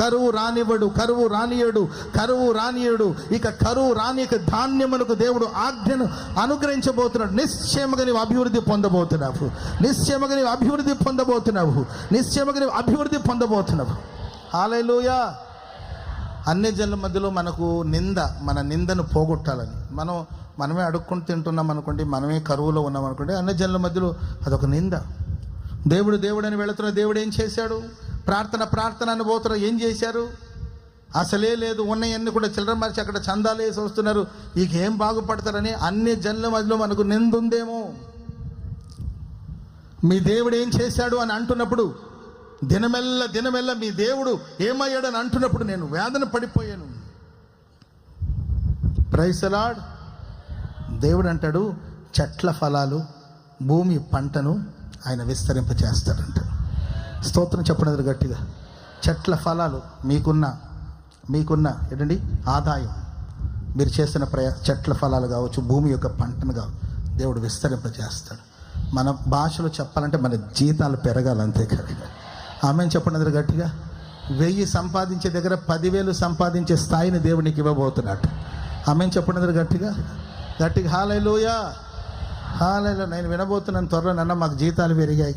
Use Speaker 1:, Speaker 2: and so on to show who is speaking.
Speaker 1: కరువు రానియడు. ఇక కరువు రానిక ధాన్యమునకు దేవుడు ఆజ్ఞను అనుగ్రహించబోతున్నాడు. నిశ్చయముగా నీవు అభివృద్ధి పొందబోతున్నావు. హల్లెలూయా. అన్ని జనుల మధ్యలో మనకు మన నిందను పోగొట్టాలని మనమే అడుక్కొని తింటున్నాం అనుకోండి, మనమే కరువులో ఉన్నాం అనుకోండి, అన్ని జనుల మధ్యలో అదొక నింద. దేవుడు అని వెళుతున్న దేవుడు ఏం చేశాడు? ప్రార్థన అని పోతున్నారు, ఏం చేశారు? అసలే లేదు, ఉన్నవన్నీ కూడా చిల్లర మరిచి అక్కడ చందాలు వేసి వస్తున్నారు. ఇక ఏం బాగుపడతారని అన్ని జనుల మధ్యలో మనకు నిందుందేమో. మీ దేవుడు ఏం చేశాడు అని అంటున్నప్పుడు, దినమెల్ల మీ దేవుడు ఏమయ్యాడు అని అంటున్నప్పుడు నేను వేదన పడిపోయాను. Praise the Lord. దేవుడు అంటాడు, చెట్ల ఫలాలు, భూమి పంటను ఆయన విస్తరింపచేస్తాడంట. స్తోత్రం చెప్పండి గట్టిగా. చెట్ల ఫలాలు, మీకున్న ఏంటండి ఆదాయం, మీరు చేసిన చెట్ల ఫలాలు కావచ్చు, భూమి యొక్క పంటను కావచ్చు, దేవుడు విస్తరింపచేస్తాడు. మన భాషలో చెప్పాలంటే మన జీతాలు పెరగాలి, అంతే కదా. ఆమెను చెప్పండి గట్టిగా. 1000 సంపాదించే దగ్గర 10,000 సంపాదించే స్థాయిని దేవునికి ఇవ్వబోతున్నాడు. ఆమెను చెప్పండి గట్టిగా. హల్లెలూయా. నేను వినబోతున్నాను త్వరలో, మాకు జీతాలు పెరిగాయి.